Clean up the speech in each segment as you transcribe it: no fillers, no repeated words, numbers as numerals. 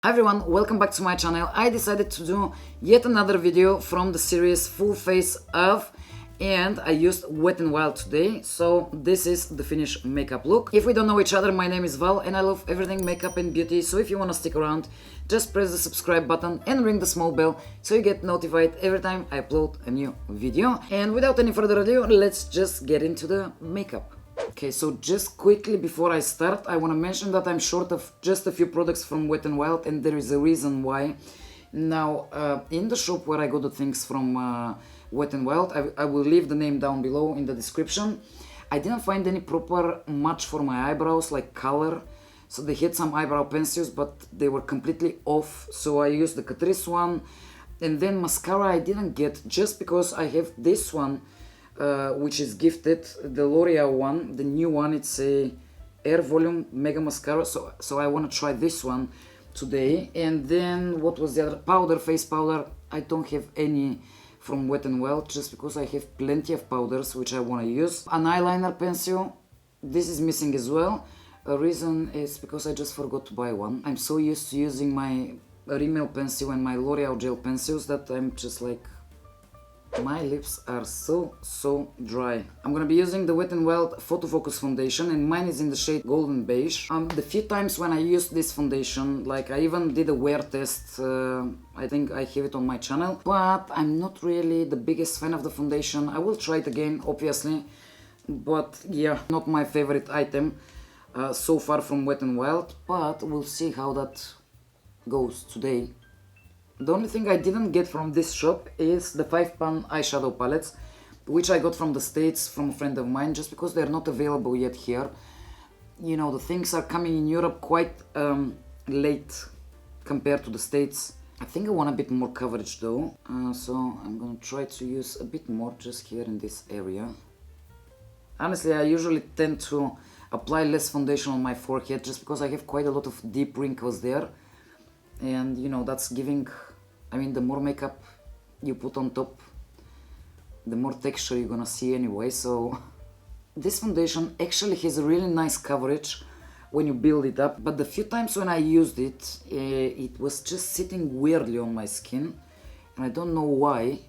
Hi everyone, welcome back to my channel. I decided to do yet another video from the series Full Face Of, and I used Wet n Wild today, so this is the finished makeup look. If we don't know each other, my name is Val and I love everything makeup and beauty, so if you want to stick around, just press the subscribe button and ring the small bell so you get notified every time I upload a new video. And without any further ado, let's just get into the makeup. Okay, so just quickly before I start, I want to mention that I'm short of just a few products from Wet n Wild, and there is a reason why. Now, in the shop where I got the things from Wet n Wild, I will leave the name down below in the description. I didn't find any proper match for my eyebrows, like color. So they had some eyebrow pencils, but they were completely off. So I used the Catrice one, and then mascara I didn't get just because I have this one. Which is gifted, the L'Oreal one, the new one. It's a Air Volume Mega Mascara, so I want to try this one today. And then what was the other? Powder, face powder. I don't have any from Wet n Wild just because I have plenty of powders which I want to use. An eyeliner pencil, this is missing as well. A reason is because I just forgot to buy one. I'm so used to using my Rimmel pencil and my L'Oreal gel pencils that I'm just like, my lips are so dry. I'm gonna be using the Wet n Wild Photofocus foundation, and mine is in the shade Golden Beige. The few times when I used this foundation, like I even did a wear test, I think I have it on my channel, but I'm not really the biggest fan of the foundation. I will try it again, obviously, but yeah, not my favorite item so far from Wet n Wild, but we'll see how that goes today. The only thing I didn't get from this shop is the 5-pan eyeshadow palettes, which I got from the States from a friend of mine, just because they're not available yet here. You know, the things are coming in Europe quite late compared to the States. I think I want a bit more coverage though, so I'm gonna try to use a bit more just here in this area. Honestly, I usually tend to apply less foundation on my forehead just because I have quite a lot of deep wrinkles there. And you know, that's giving, I mean, the more makeup you put on top, the more texture you're gonna see anyway. So this foundation actually has a really nice coverage when you build it up, but the few times when I used it, it was just sitting weirdly on my skin, and I don't know why.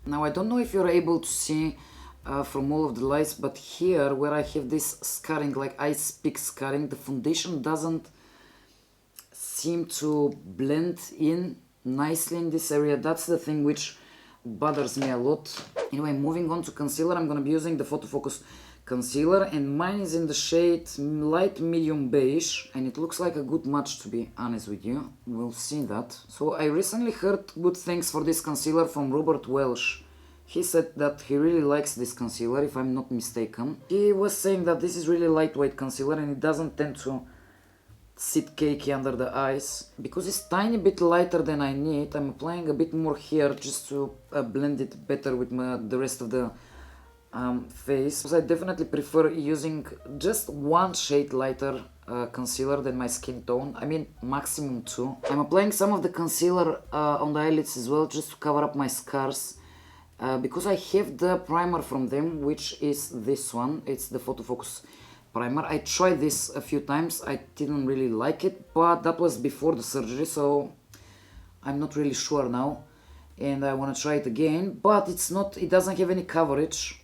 Now I don't know if you're able to see from all of the lights, but here where I have this scarring, like ice pick scarring, the foundation doesn't seem to blend in nicely in this area. That's the thing which bothers me a lot. Anyway, moving on to concealer, I'm gonna be using the Photofocus concealer, and mine is in the shade light medium beige, and it looks like a good match, to be honest with you. We'll see that. So I recently heard good things for this concealer from Robert Welsh. He said that he really likes this concealer, if I'm not mistaken. He was saying that this is really lightweight concealer and it doesn't tend to sit cakey under the eyes. Because it's tiny bit lighter than I need, I'm applying a bit more here just to blend it better with the rest of the face. So I definitely prefer using just one shade lighter concealer than my skin tone. I mean, maximum 2. I'm applying some of the concealer on the eyelids as well, just to cover up my scars. Because I have the primer from them, which is this one. It's the Photofocus primer. I tried this a few times. I didn't really like it, but that was before the surgery, so I'm not really sure now, and I want to try it again. But it doesn't have any coverage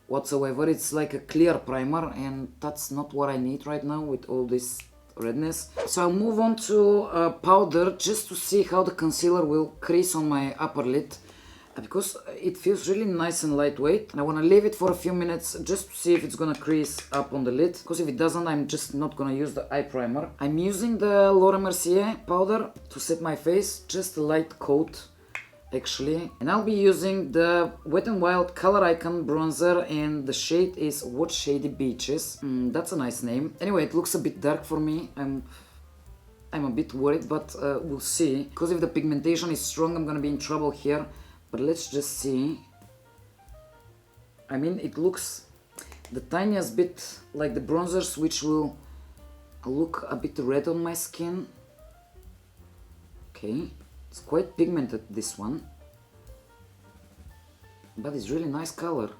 whatsoever. It's like a clear primer, and that's not what I need right now with all this redness. So I'll move on to powder just to see how the concealer will crease on my upper lid, because it feels really nice and lightweight. And I want to leave it for a few minutes just to see if it's gonna crease up on the lid, because if it doesn't, I'm just not gonna use the eye primer. I'm using the Laura Mercier powder to set my face, just a light coat actually. And I'll be using the Wet n Wild Color Icon bronzer, and the shade is What Shady Beaches. That's a nice name. Anyway, it looks a bit dark for me. I'm a bit worried, but we'll see, because if the pigmentation is strong, I'm gonna be in trouble here. But let's just see. I mean, it looks the tiniest bit like the bronzers, which will look a bit red on my skin. Okay, it's quite pigmented, this one, but it's really nice color.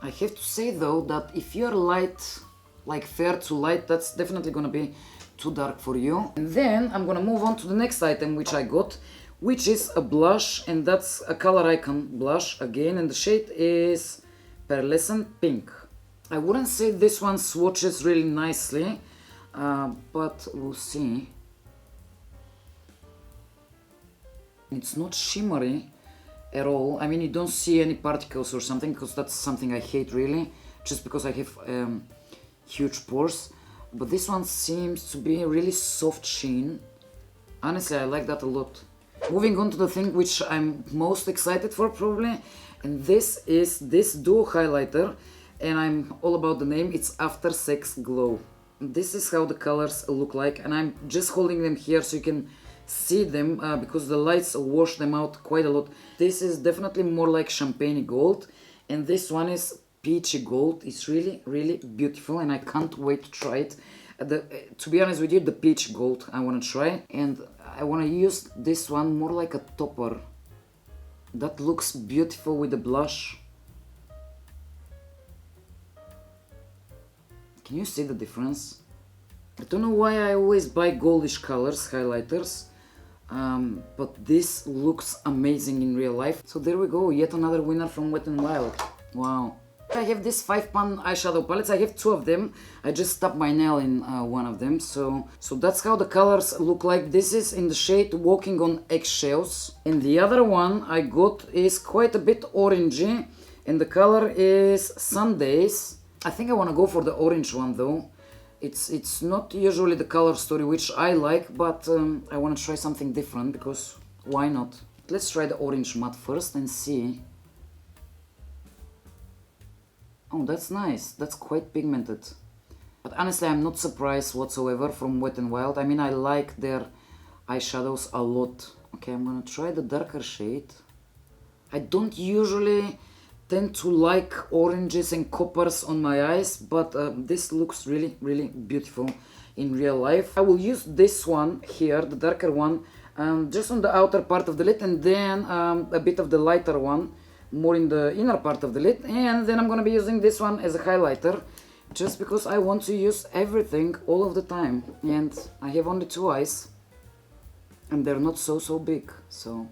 I have to say though that if you're light, like fair to light, that's definitely gonna be too dark for you. And then I'm gonna move on to the next item which I got, which is a blush, and that's a Color Icon blush again, and the shade is Pearlescent Pink. I wouldn't say this one swatches really nicely, but we'll see. It's not shimmery at all. I mean, you don't see any particles or something, because that's something I hate really, just because I have huge pores. But this one seems to be a really soft sheen. Honestly, I like that a lot. Moving on to the thing which I'm most excited for probably, and this is this duo highlighter, and I'm all about the name. It's After Sex Glow. This is how the colors look like, and I'm just holding them here so you can see them because the lights wash them out quite a lot. This is definitely more like champagne gold, and this one is peachy gold. It's really, really beautiful, and I can't wait to try it. To be honest with you, the peach gold I want to try, and I want to use this one more like a topper. That looks beautiful with the blush. Can you see the difference? I don't know why I always buy goldish colors, highlighters, but this looks amazing in real life. So there we go, yet another winner from Wet n Wild. Wow. I have these 5-pan eyeshadow palettes. I have 2 of them. I just stuck my nail in one of them. So that's how the colors look like. This is in the shade Walking on Eggshells. And the other one I got is quite a bit orangey, and the color is Sundaze. I think I want to go for the orange one though. It's not usually the color story which I like, but I want to try something different, because why not? Let's try the orange matte first and see. Oh, that's nice. That's quite pigmented. But honestly, I'm not surprised whatsoever from Wet n Wild. I mean, I like their eyeshadows a lot. Okay, I'm gonna try the darker shade. I don't usually tend to like oranges and coppers on my eyes, but this looks really, really beautiful in real life. I will use this one here, the darker one, just on the outer part of the lid, and then a bit of the lighter one more in the inner part of the lid, and then I'm gonna be using this one as a highlighter, just because I want to use everything all of the time, and I have only 2 eyes and they're not so big. So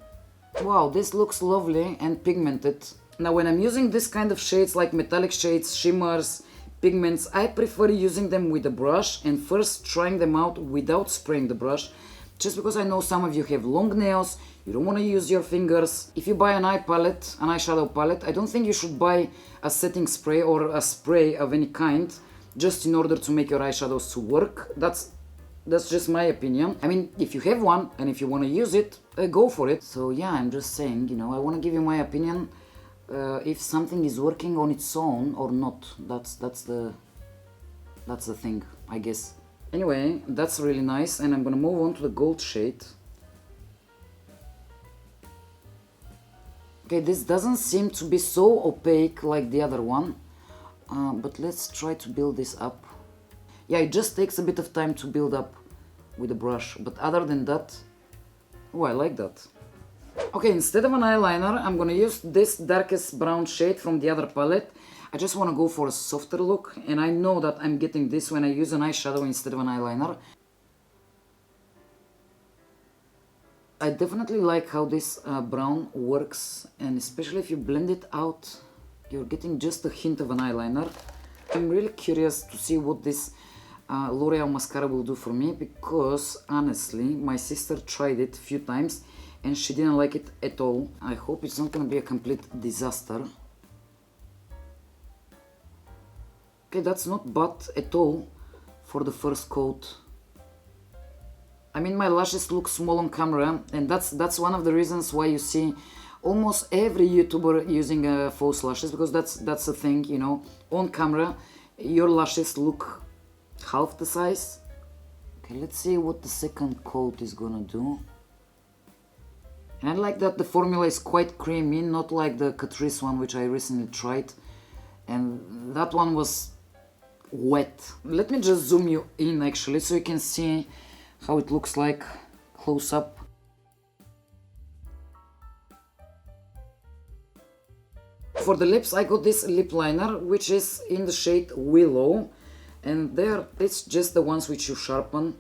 wow, this looks lovely and pigmented. Now when I'm using this kind of shades, like metallic shades, shimmers, pigments, I prefer using them with a brush and first trying them out without spraying the brush, just because I know some of you have long nails, you don't want to use your fingers. If you buy an eyeshadow palette, I don't think you should buy a setting spray or a spray of any kind just in order to make your eyeshadows to work. That's just my opinion. I mean, if you have one and if you want to use it, go for it. So yeah, I'm just saying, you know, I want to give you my opinion if something is working on its own or not. That's the thing, I guess. Anyway, that's really nice, and I'm gonna move on to the gold shade. Okay, this doesn't seem to be so opaque like the other one, but let's try to build this up. Yeah, it just takes a bit of time to build up with a brush, but other than that, oh, I like that. Okay, instead of an eyeliner, I'm gonna use this darkest brown shade from the other palette. I just want to go for a softer look, and I know that I'm getting this when I use an eyeshadow instead of an eyeliner. I definitely like how this brown works, and especially if you blend it out, you're getting just a hint of an eyeliner. I'm really curious to see what this L'Oreal mascara will do for me, because honestly, my sister tried it a few times and she didn't like it at all. I hope it's not gonna be a complete disaster. Okay, that's not bad at all for the first coat. I mean, my lashes look small on camera, and that's one of the reasons why you see almost every YouTuber using false lashes, because that's the thing, you know. On camera, your lashes look half the size. Okay, let's see what the second coat is gonna do. And I like that the formula is quite creamy, not like the Catrice one, which I recently tried, and that one was wet. Let me just zoom you in actually, so you can see how it looks like close up. For the lips, I got this lip liner, which is in the shade Willow, and there it's just the ones which you sharpen.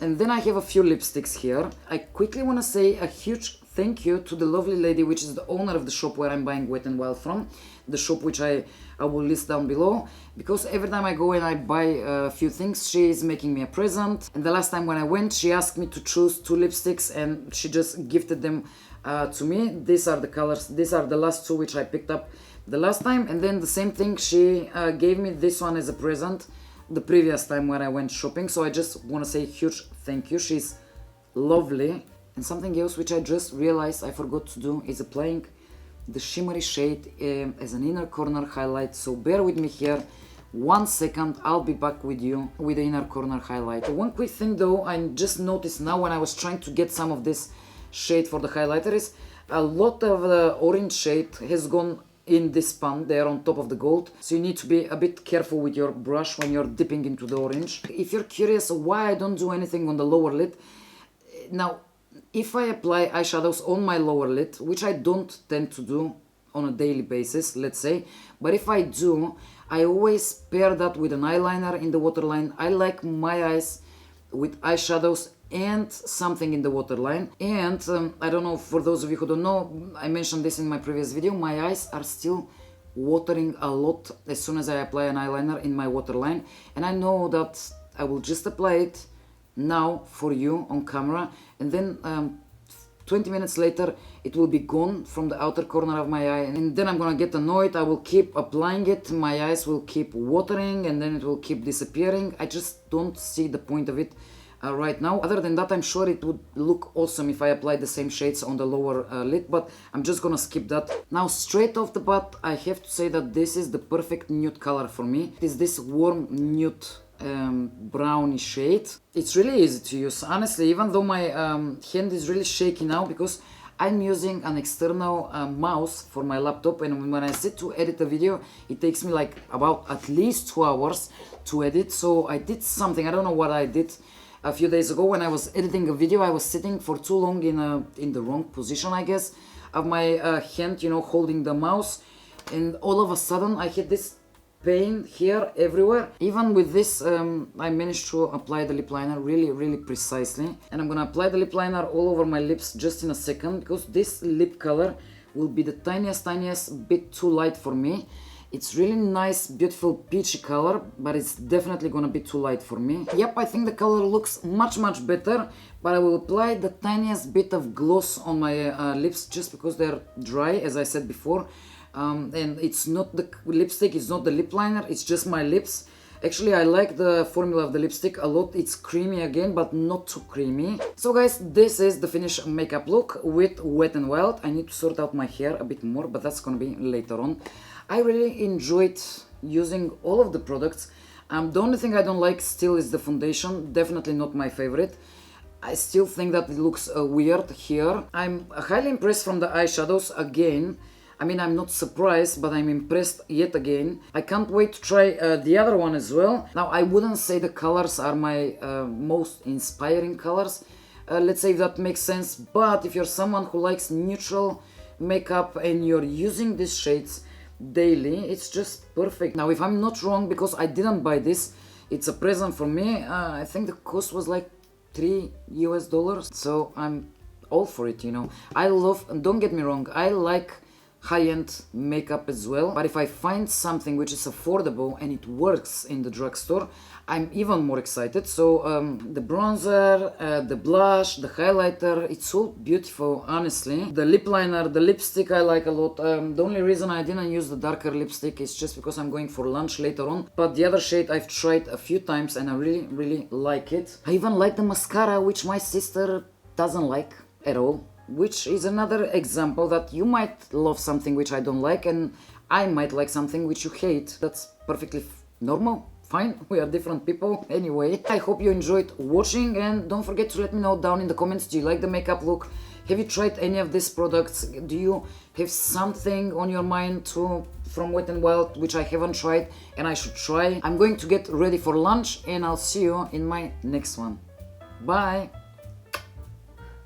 And then I have a few lipsticks here. I quickly want to say a huge thank you to the lovely lady, which is the owner of the shop where I'm buying Wet n Wild from. The shop which I will list down below, because every time I go and I buy a few things, she is making me a present. And the last time when I went, she asked me to choose 2 lipsticks and she just gifted them to me. These are the colors. These are the last 2 which I picked up the last time. And then the same thing, she gave me this one as a present the previous time when I went shopping. So I just want to say a huge thank you. She's lovely. And something else which I just realized I forgot to do is applying the shimmery shade as an inner corner highlight. So bear with me here 1 second, I'll be back with you with the inner corner highlight. One quick thing though, I just noticed now when I was trying to get some of this shade for the highlighter is a lot of the orange shade has gone in this pan there on top of the gold. So you need to be a bit careful with your brush when you're dipping into the orange. If you're curious why I don't do anything on the lower lid, now if I apply eyeshadows on my lower lid, which I don't tend to do on a daily basis, let's say, but if I do, I always pair that with an eyeliner in the waterline. I like my eyes with eyeshadows and something in the waterline. And I don't know, for those of you who don't know, I mentioned this in my previous video, my eyes are still watering a lot as soon as I apply an eyeliner in my waterline. And I know that I will just apply it now for you on camera, and then 20 minutes later it will be gone from the outer corner of my eye, and then I'm gonna get annoyed. I will keep applying it, my eyes will keep watering, and then it will keep disappearing. I just don't see the point of it right now. Other than that, I'm sure it would look awesome if I applied the same shades on the lower lid, but I'm just gonna skip that. Now straight off the bat, I have to say that this is the perfect nude color for me. It is this warm nude browny shade. It's really easy to use, honestly, even though my hand is really shaky now because I'm using an external mouse for my laptop, and when I sit to edit a video it takes me like about at least 2 hours to edit. So I did something, I don't know what I did a few days ago when I was editing a video. I was sitting for too long in the wrong position, I guess, of my hand, you know, holding the mouse, and all of a sudden I hit this pain here everywhere. Even with this I managed to apply the lip liner really precisely, and I'm gonna apply the lip liner all over my lips just in a second, because this lip color will be the tiniest bit too light for me. It's really nice, beautiful peachy color, but it's definitely gonna be too light for me. Yep, I think the color looks much better, but I will apply the tiniest bit of gloss on my lips just because they're dry, as I said before. And it's not the lipstick, it's not the lip liner, it's just my lips. Actually, I like the formula of the lipstick a lot. It's creamy again, but not too creamy. So guys, this is the finished makeup look with Wet n Wild. I need to sort out my hair a bit more, but that's gonna be later on. I really enjoyed using all of the products. The only thing I don't like still is the foundation. Definitely not my favorite. I still think that it looks weird here. I'm highly impressed from the eyeshadows again. I mean, I'm not surprised, but I'm impressed yet again. I can't wait to try the other one as well. Now, I wouldn't say the colors are my most inspiring colors. Let's say if that makes sense. But if you're someone who likes neutral makeup and you're using these shades daily, it's just perfect. Now, if I'm not wrong, because I didn't buy this, it's a present for me. I think the cost was like $3 US. So I'm all for it, you know. I love, don't get me wrong, I like high-end makeup as well, but if I find something which is affordable and it works in the drugstore, I'm even more excited. So the bronzer, the blush, the highlighter, it's all beautiful, honestly. The lip liner, the lipstick I like a lot. The only reason I didn't use the darker lipstick is just because I'm going for lunch later on, but the other shade I've tried a few times and I really like it. I even like the mascara, which my sister doesn't like at all, which is another example that you might love something which I don't like, and I might like something which you hate. That's perfectly normal, fine, we are different people. Anyway, I hope you enjoyed watching, and don't forget to let me know down in the comments, do you like the makeup look? Have you tried any of these products? Do you have something on your mind too from Wet n Wild which I haven't tried and I should try? I'm going to get ready for lunch, and I'll see you in my next one. Bye!